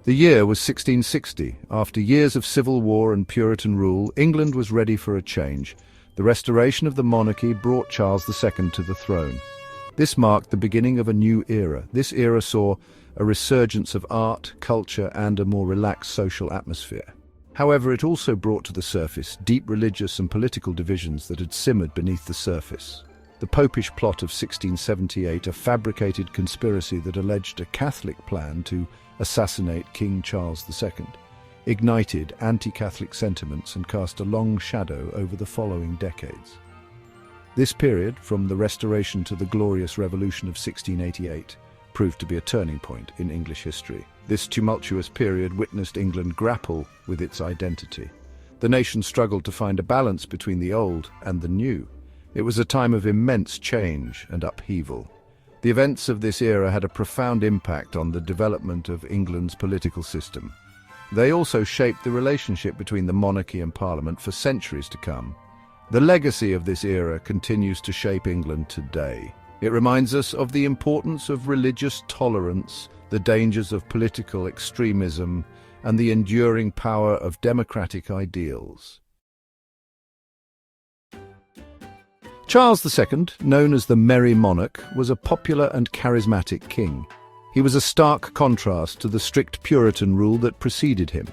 The year was 1660. After years of civil war and Puritan rule, England was ready for a change. The restoration of the monarchy brought Charles II to the throne. This marked the beginning of a new era. This era saw a resurgence of art, culture, and a more relaxed social atmosphere. However, it also brought to the surface deep religious and political divisions that had simmered beneath the surface. The Popish Plot of 1678, a fabricated conspiracy that alleged a Catholic plan to assassinate King Charles II, ignited anti-Catholic sentiments and cast a long shadow over the following decades. This period, from the Restoration to the Glorious Revolution of 1688, proved to be a turning point in English history. This tumultuous period witnessed England grapple with its identity. The nation struggled to find a balance between the old and the new. It was a time of immense change and upheaval. The events of this era had a profound impact on the development of England's political system. They also shaped the relationship between the monarchy and Parliament for centuries to come. The legacy of this era continues to shape England today. It reminds us of the importance of religious tolerance, the dangers of political extremism, and the enduring power of democratic ideals. Charles II, known as the Merry Monarch, was a popular and charismatic king. He was a stark contrast to the strict Puritan rule that preceded him.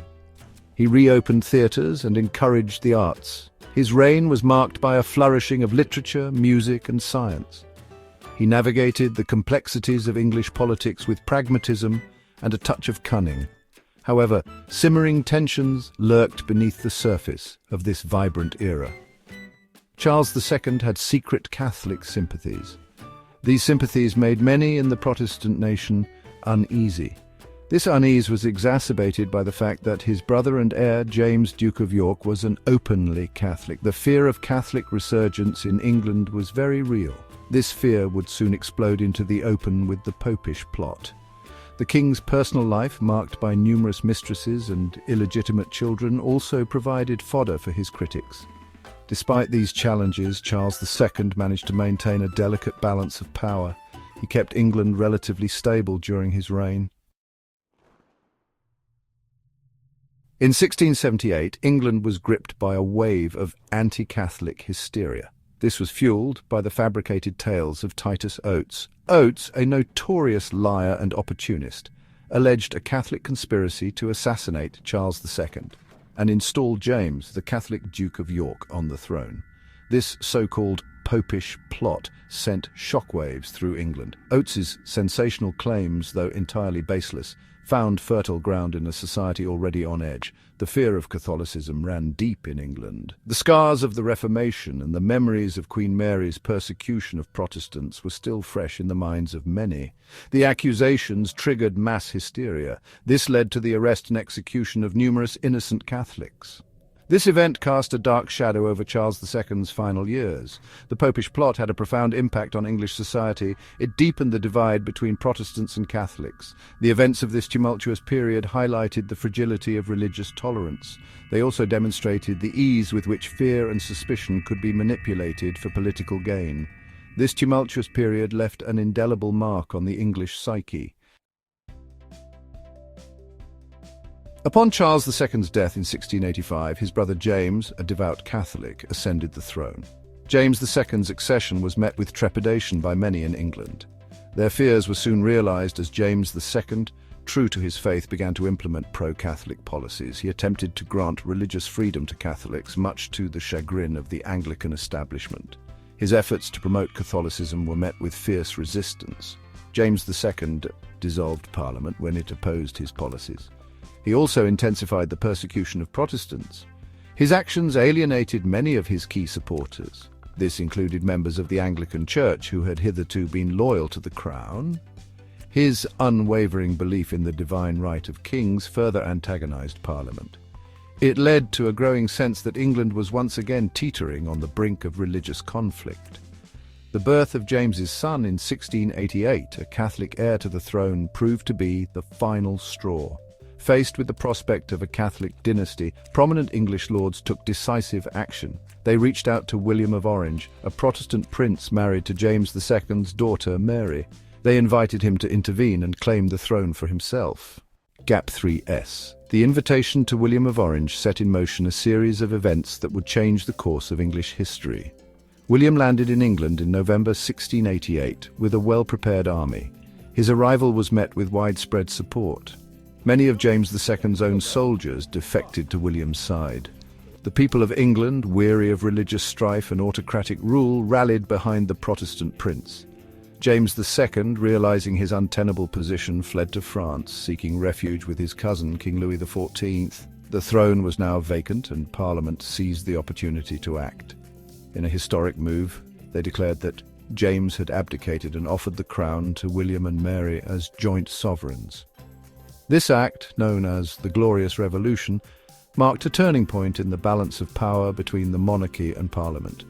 He reopened theatres and encouraged the arts. His reign was marked by a flourishing of literature, music, and science. He navigated the complexities of English politics with pragmatism and a touch of cunning. However, simmering tensions lurked beneath the surface of this vibrant era. Charles II had secret Catholic sympathies. These sympathies made many in the Protestant nation uneasy. This unease was exacerbated by the fact that his brother and heir, James, Duke of York, was an openly Catholic. The fear of Catholic resurgence in England was very real. This fear would soon explode into the open with the Popish Plot. The king's personal life, marked by numerous mistresses and illegitimate children, also provided fodder for his critics. Despite these challenges, Charles II managed to maintain a delicate balance of power. He kept England relatively stable during his reign. In 1678, England was gripped by a wave of anti-Catholic hysteria. This was fueled by the fabricated tales of Titus Oates. Oates, a notorious liar and opportunist, alleged a Catholic conspiracy to assassinate Charles II and install James, the Catholic Duke of York, on the throne. This so-called Popish Plot sent shockwaves through England. Oates's sensational claims, though entirely baseless, found fertile ground in a society already on edge. The fear of Catholicism ran deep in England. The scars of the Reformation and the memories of Queen Mary's persecution of Protestants were still fresh in the minds of many. The accusations triggered mass hysteria. This led to the arrest and execution of numerous innocent Catholics. This event cast a dark shadow over Charles II's final years. The Popish Plot had a profound impact on English society. It deepened the divide between Protestants and Catholics. The events of this tumultuous period highlighted the fragility of religious tolerance. They also demonstrated the ease with which fear and suspicion could be manipulated for political gain. This tumultuous period left an indelible mark on the English psyche. Upon Charles II's death in 1685, his brother James, a devout Catholic, ascended the throne. James II's accession was met with trepidation by many in England. Their fears were soon realized as James II, true to his faith, began to implement pro-Catholic policies. He attempted to grant religious freedom to Catholics, much to the chagrin of the Anglican establishment. His efforts to promote Catholicism were met with fierce resistance. James II dissolved Parliament when it opposed his policies. He also intensified the persecution of Protestants. His actions alienated many of his key supporters. This included members of the Anglican Church who had hitherto been loyal to the crown. His unwavering belief in the divine right of kings further antagonized Parliament. It led to a growing sense that England was once again teetering on the brink of religious conflict. The birth of James's son in 1688, a Catholic heir to the throne, proved to be the final straw. Faced with the prospect of a Catholic dynasty, prominent English lords took decisive action. They reached out to William of Orange, a Protestant prince married to James II's daughter Mary. They invited him to intervene and claim the throne for himself. Gap 3S. The invitation to William of Orange set in motion a series of events that would change the course of English history. William landed in England in November 1688 with a well-prepared army. His arrival was met with widespread support. Many of James II's own soldiers defected to William's side. The people of England, weary of religious strife and autocratic rule, rallied behind the Protestant prince. James II, realizing his untenable position, fled to France, seeking refuge with his cousin, King Louis XIV. The throne was now vacant, and Parliament seized the opportunity to act. In a historic move, they declared that James had abdicated and offered the crown to William and Mary as joint sovereigns. This act, known as the Glorious Revolution, marked a turning point in the balance of power between the monarchy and Parliament.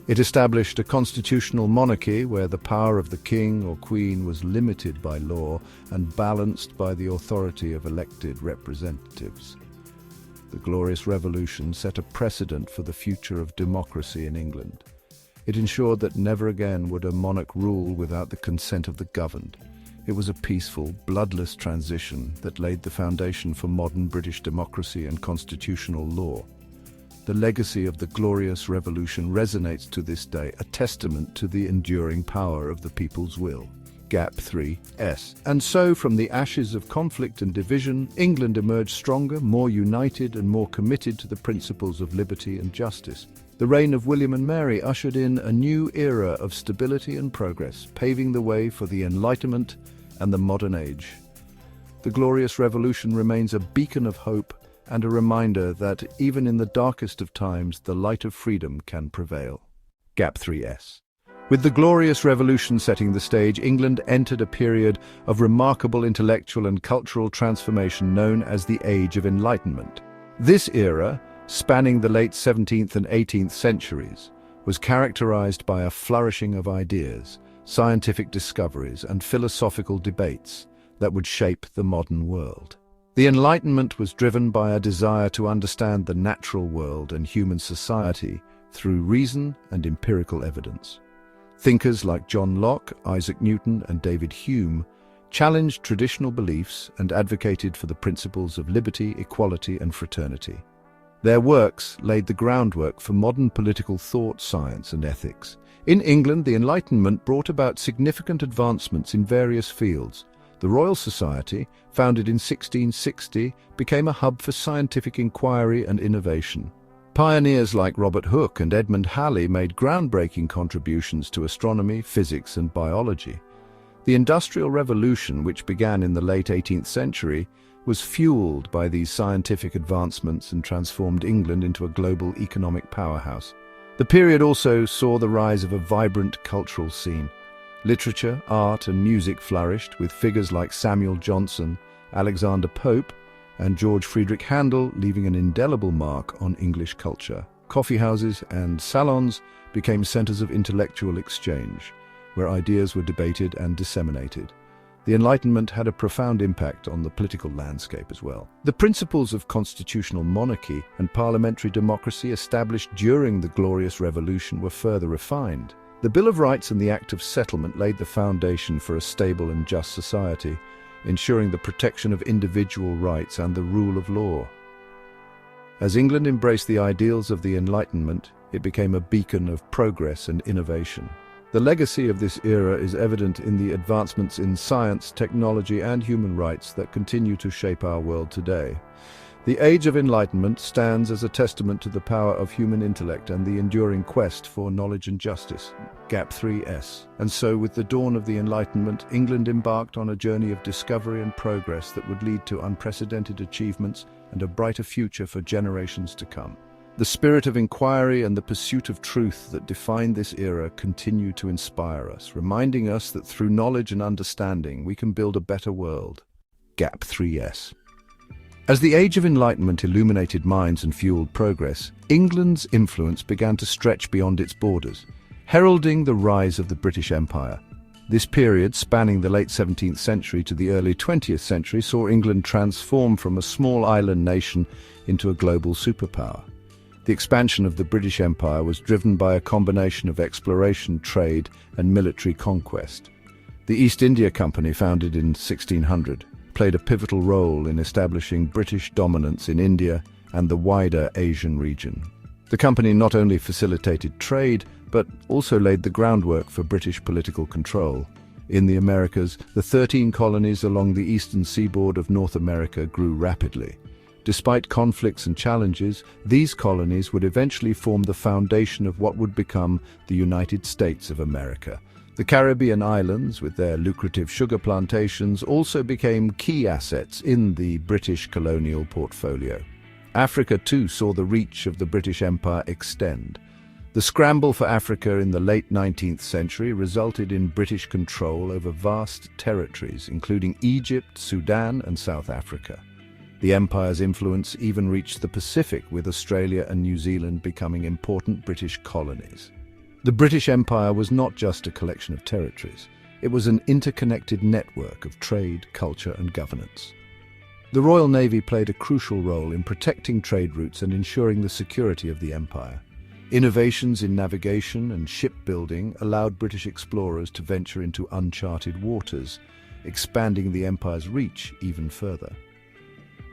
It established a constitutional monarchy where the power of the king or queen was limited by law and balanced by the authority of elected representatives. The Glorious Revolution set a precedent for the future of democracy in England. It ensured that never again would a monarch rule without the consent of the governed. It was a peaceful, bloodless transition that laid the foundation for modern British democracy and constitutional law. The legacy of the Glorious Revolution resonates to this day, a testament to the enduring power of the people's will. Gap 3S. And so, from the ashes of conflict and division, England emerged stronger, more united, and more committed to the principles of liberty and justice. The reign of William and Mary ushered in a new era of stability and progress, paving the way for the Enlightenment and the modern age. The Glorious Revolution remains a beacon of hope and a reminder that even in the darkest of times, the light of freedom can prevail. Gap 3S. With the Glorious Revolution setting the stage, England entered a period of remarkable intellectual and cultural transformation known as the Age of Enlightenment. This era, spanning the late 17th and 18th centuries, was characterized by a flourishing of ideas, scientific discoveries, and philosophical debates that would shape the modern world. The Enlightenment was driven by a desire to understand the natural world and human society through reason and empirical evidence. Thinkers like John Locke, Isaac Newton, and David Hume challenged traditional beliefs and advocated for the principles of liberty, equality, and fraternity. Their works laid the groundwork for modern political thought, science, and ethics. In England, the Enlightenment brought about significant advancements in various fields. The Royal Society, founded in 1660, became a hub for scientific inquiry and innovation. Pioneers like Robert Hooke and Edmund Halley made groundbreaking contributions to astronomy, physics, and biology. The Industrial Revolution, which began in the late 18th century, was fueled by these scientific advancements and transformed England into a global economic powerhouse. The period also saw the rise of a vibrant cultural scene. Literature, art, and music flourished, with figures like Samuel Johnson, Alexander Pope, and George Friedrich Handel leaving an indelible mark on English culture. Coffeehouses and salons became centers of intellectual exchange, where ideas were debated and disseminated. The Enlightenment had a profound impact on the political landscape as well. The principles of constitutional monarchy and parliamentary democracy established during the Glorious Revolution were further refined. The Bill of Rights and the Act of Settlement laid the foundation for a stable and just society, ensuring the protection of individual rights and the rule of law. As England embraced the ideals of the Enlightenment, it became a beacon of progress and innovation. The legacy of this era is evident in the advancements in science, technology, and human rights that continue to shape our world today. The Age of Enlightenment stands as a testament to the power of human intellect and the enduring quest for knowledge and justice. Gap 3S. And so, with the dawn of the Enlightenment, England embarked on a journey of discovery and progress that would lead to unprecedented achievements and a brighter future for generations to come. The spirit of inquiry and the pursuit of truth that defined this era continue to inspire us, reminding us that through knowledge and understanding we can build a better world. Gap 3S. As the Age of Enlightenment illuminated minds and fueled progress, England's influence began to stretch beyond its borders, heralding the rise of the British Empire. This period, spanning the late 17th century to the early 20th century, saw England transform from a small island nation into a global superpower. The expansion of the British Empire was driven by a combination of exploration, trade, and military conquest. The East India Company, founded in 1600, played a pivotal role in establishing British dominance in India and the wider Asian region. The company not only facilitated trade, but also laid the groundwork for British political control. In the Americas, the 13 colonies along the eastern seaboard of North America grew rapidly. Despite conflicts and challenges, these colonies would eventually form the foundation of what would become the United States of America. The Caribbean islands, with their lucrative sugar plantations, also became key assets in the British colonial portfolio. Africa too saw the reach of the British Empire extend. The scramble for Africa in the late 19th century resulted in British control over vast territories, including Egypt, Sudan, and South Africa. The empire's influence even reached the Pacific, with Australia and New Zealand becoming important British colonies. The British Empire was not just a collection of territories. It was an interconnected network of trade, culture, and governance. The Royal Navy played a crucial role in protecting trade routes and ensuring the security of the empire. Innovations in navigation and shipbuilding allowed British explorers to venture into uncharted waters, expanding the empire's reach even further.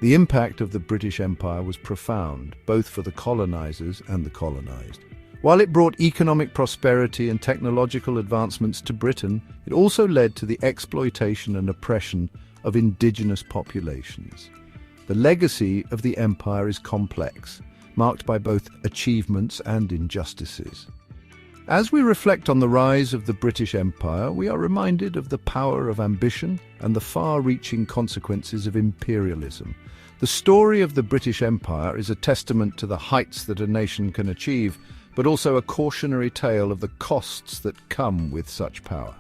The impact of the British Empire was profound, both for the colonizers and the colonized. While it brought economic prosperity and technological advancements to Britain, it also led to the exploitation and oppression of indigenous populations. The legacy of the empire is complex, marked by both achievements and injustices. As we reflect on the rise of the British Empire, we are reminded of the power of ambition and the far-reaching consequences of imperialism. The story of the British Empire is a testament to the heights that a nation can achieve, but also a cautionary tale of the costs that come with such power.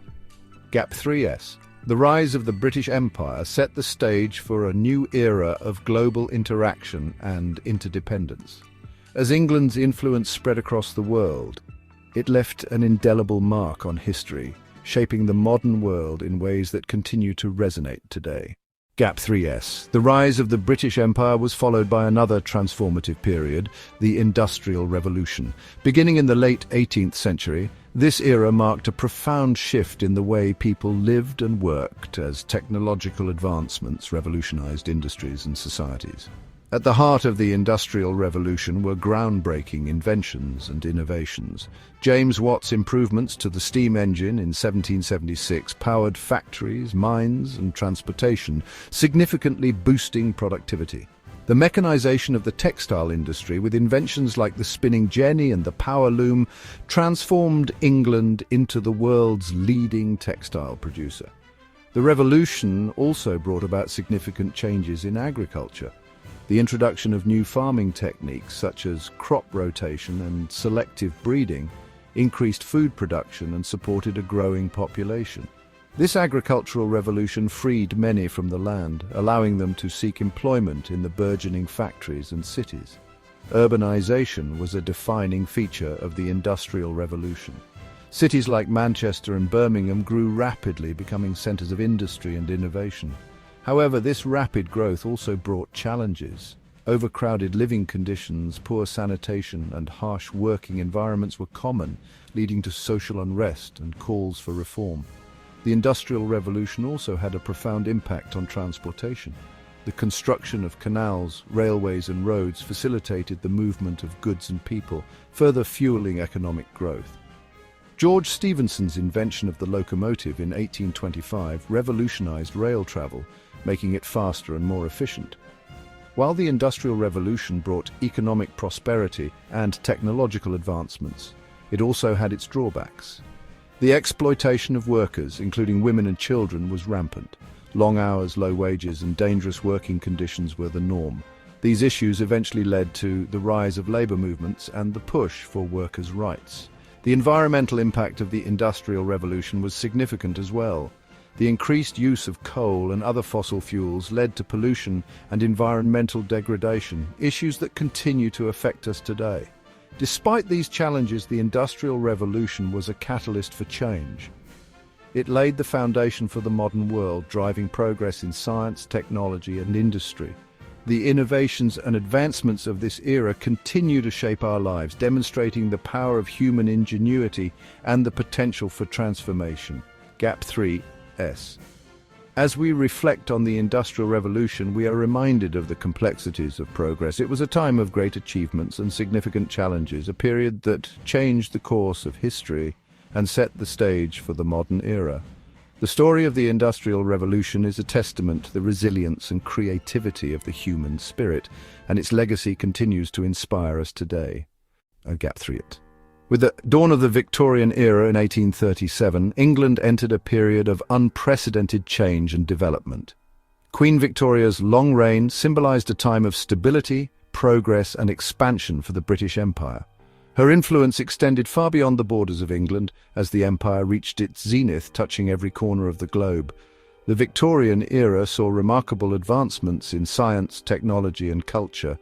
Gap 3S. The rise of the British Empire set the stage for a new era of global interaction and interdependence. As England's influence spread across the world, it left an indelible mark on history, shaping the modern world in ways that continue to resonate today. Gap 3S. The rise of the British Empire was followed by another transformative period, the Industrial Revolution. Beginning in the late 18th century, this era marked a profound shift in the way people lived and worked as technological advancements revolutionized industries and societies. At the heart of the Industrial Revolution were groundbreaking inventions and innovations. James Watt's improvements to the steam engine in 1776 powered factories, mines, and transportation, significantly boosting productivity. The mechanization of the textile industry, with inventions like the spinning jenny and the power loom, transformed England into the world's leading textile producer. The revolution also brought about significant changes in agriculture. The introduction of new farming techniques such as crop rotation and selective breeding increased food production and supported a growing population. This agricultural revolution freed many from the land, allowing them to seek employment in the burgeoning factories and cities. Urbanization was a defining feature of the Industrial Revolution. Cities like Manchester and Birmingham grew rapidly, becoming centers of industry and innovation. However, this rapid growth also brought challenges. Overcrowded living conditions, poor sanitation, and harsh working environments were common, leading to social unrest and calls for reform. The Industrial Revolution also had a profound impact on transportation. The construction of canals, railways, and roads facilitated the movement of goods and people, further fueling economic growth. George Stephenson's invention of the locomotive in 1825 revolutionized rail travel, making it faster and more efficient. While the Industrial Revolution brought economic prosperity and technological advancements, it also had its drawbacks. The exploitation of workers, including women and children, was rampant. Long hours, low wages, and dangerous working conditions were the norm. These issues eventually led to the rise of labor movements and the push for workers' rights. The environmental impact of the Industrial Revolution was significant as well. The increased use of coal and other fossil fuels led to pollution and environmental degradation, issues that continue to affect us today. Despite these challenges, the Industrial Revolution was a catalyst for change. It laid the foundation for the modern world, driving progress in science, technology, and industry. The innovations and advancements of this era continue to shape our lives, demonstrating the power of human ingenuity and the potential for transformation. Gap 3S. As we reflect on the Industrial Revolution, we are reminded of the complexities of progress. It was a time of great achievements and significant challenges, a period that changed the course of history and set the stage for the modern era. The story of the Industrial Revolution is a testament to the resilience and creativity of the human spirit, and its legacy continues to inspire us today. Gap 3. With the dawn of the Victorian era in 1837, England entered a period of unprecedented change and development. Queen Victoria's long reign symbolized a time of stability, progress, and expansion for the British Empire. Her influence extended far beyond the borders of England as the empire reached its zenith, touching every corner of the globe. The Victorian era saw remarkable advancements in science, technology, and culture.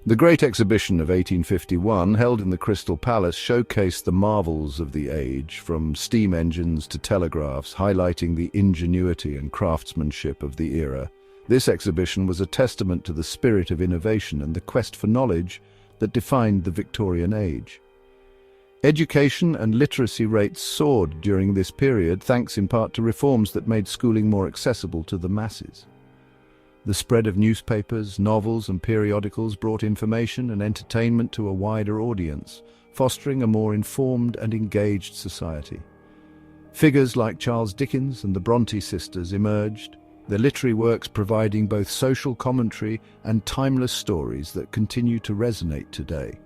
The Great Exhibition of 1851, held in the Crystal Palace, showcased the marvels of the age, from steam engines to telegraphs, highlighting the ingenuity and craftsmanship of the era. This exhibition was a testament to the spirit of innovation and the quest for knowledge that defined the Victorian age. Education and literacy rates soared during this period, thanks in part to reforms that made schooling more accessible to the masses. The spread of newspapers, novels, and periodicals brought information and entertainment to a wider audience, fostering a more informed and engaged society. Figures like Charles Dickens and the Bronte sisters emerged, their literary works providing both social commentary and timeless stories that continue to resonate today.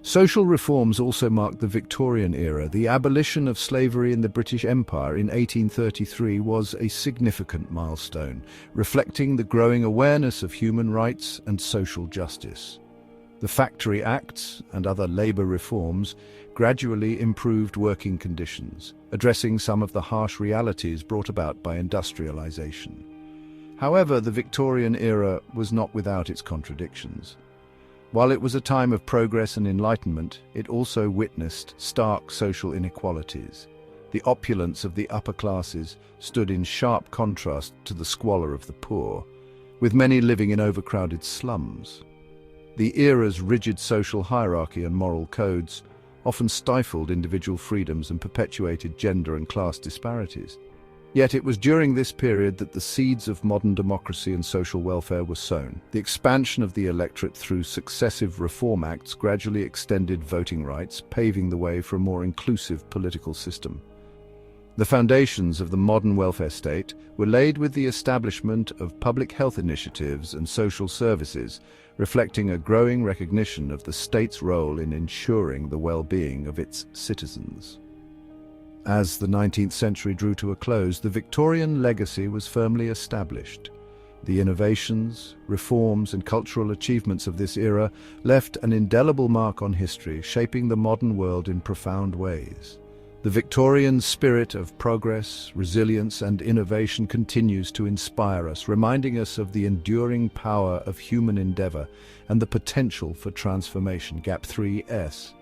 Social reforms also marked the Victorian era. The abolition of slavery in the British Empire in 1833 was a significant milestone, reflecting the growing awareness of human rights and social justice. The Factory Acts and other labour reforms gradually improved working conditions, addressing some of the harsh realities brought about by industrialisation. However, the Victorian era was not without its contradictions. While it was a time of progress and enlightenment, it also witnessed stark social inequalities. The opulence of the upper classes stood in sharp contrast to the squalor of the poor, with many living in overcrowded slums. The era's rigid social hierarchy and moral codes often stifled individual freedoms and perpetuated gender and class disparities. Yet it was during this period that the seeds of modern democracy and social welfare were sown. The expansion of the electorate through successive reform acts gradually extended voting rights, paving the way for a more inclusive political system. The foundations of the modern welfare state were laid with the establishment of public health initiatives and social services, reflecting a growing recognition of the state's role in ensuring the well-being of its citizens. As the 19th century drew to a close, the Victorian legacy was firmly established. The innovations, reforms, and cultural achievements of this era left an indelible mark on history, shaping the modern world in profound ways. The Victorian spirit of progress, resilience, and innovation continues to inspire us, reminding us of the enduring power of human endeavour and the potential for transformation. Gap 3S.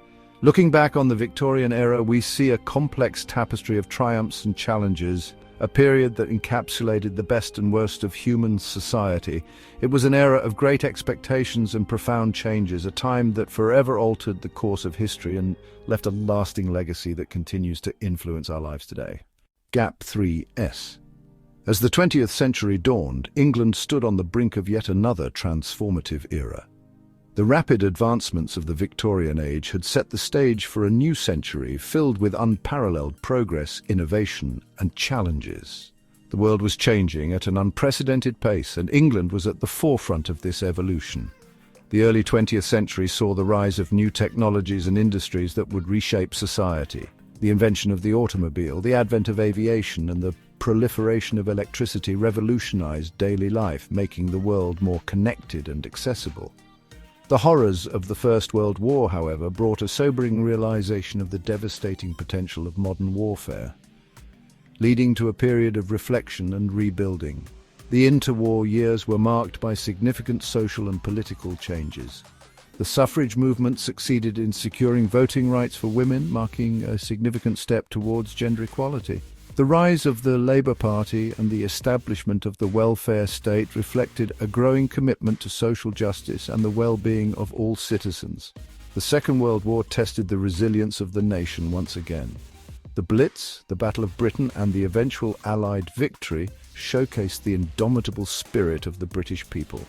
Looking back on the Victorian era, we see a complex tapestry of triumphs and challenges, a period that encapsulated the best and worst of human society. It was an era of great expectations and profound changes, a time that forever altered the course of history and left a lasting legacy that continues to influence our lives today. Gap 3S. As the 20th century dawned, England stood on the brink of yet another transformative era. The rapid advancements of the Victorian age had set the stage for a new century filled with unparalleled progress, innovation, and challenges. The world was changing at an unprecedented pace, and England was at the forefront of this evolution. The early 20th century saw the rise of new technologies and industries that would reshape society. The invention of the automobile, the advent of aviation, and the proliferation of electricity revolutionized daily life, making the world more connected and accessible. The horrors of the First World War, however, brought a sobering realization of the devastating potential of modern warfare, leading to a period of reflection and rebuilding. The interwar years were marked by significant social and political changes. The suffrage movement succeeded in securing voting rights for women, marking a significant step towards gender equality. The rise of the Labour Party and the establishment of the welfare state reflected a growing commitment to social justice and the well-being of all citizens. The Second World War tested the resilience of the nation once again. The Blitz, the Battle of Britain, and the eventual Allied victory showcased the indomitable spirit of the British people.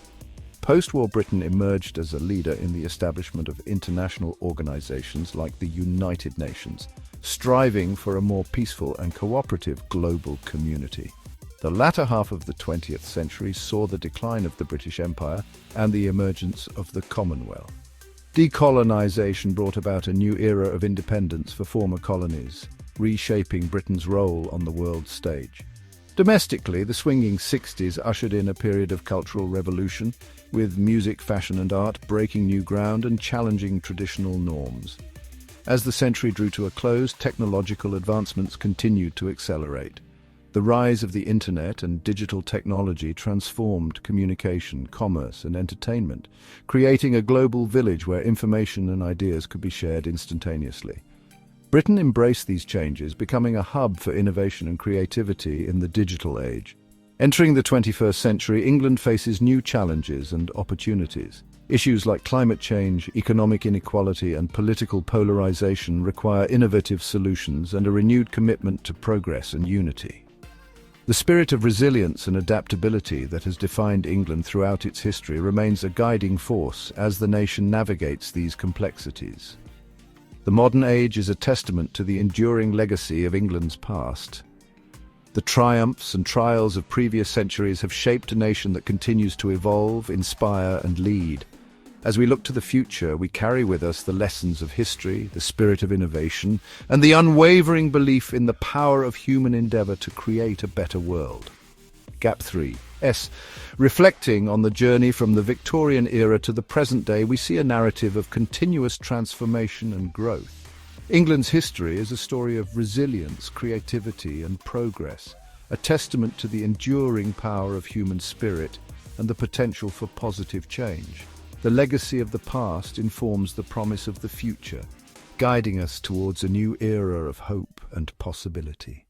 Post-war Britain emerged as a leader in the establishment of international organizations like the United Nations, striving for a more peaceful and cooperative global community. The latter half of the 20th century saw the decline of the British Empire and the emergence of the Commonwealth. Decolonization brought about a new era of independence for former colonies, reshaping Britain's role on the world stage. Domestically, the swinging 60s ushered in a period of cultural revolution, with music, fashion and art breaking new ground and challenging traditional norms. As the century drew to a close, technological advancements continued to accelerate. The rise of the internet and digital technology transformed communication, commerce and entertainment, creating a global village where information and ideas could be shared instantaneously. Britain embraced these changes, becoming a hub for innovation and creativity in the digital age. Entering the 21st century, England faces new challenges and opportunities. Issues like climate change, economic inequality, and political polarization require innovative solutions and a renewed commitment to progress and unity. The spirit of resilience and adaptability that has defined England throughout its history remains a guiding force as the nation navigates these complexities. The modern age is a testament to the enduring legacy of England's past. The triumphs and trials of previous centuries have shaped a nation that continues to evolve, inspire, and lead. As we look to the future, we carry with us the lessons of history, the spirit of innovation, and the unwavering belief in the power of human endeavor to create a better world. Gap 3. Reflecting on the journey from the Victorian era to the present day, we see a narrative of continuous transformation and growth. England's history is a story of resilience, creativity, and progress, a testament to the enduring power of human spirit and the potential for positive change. The legacy of the past informs the promise of the future, guiding us towards a new era of hope and possibility.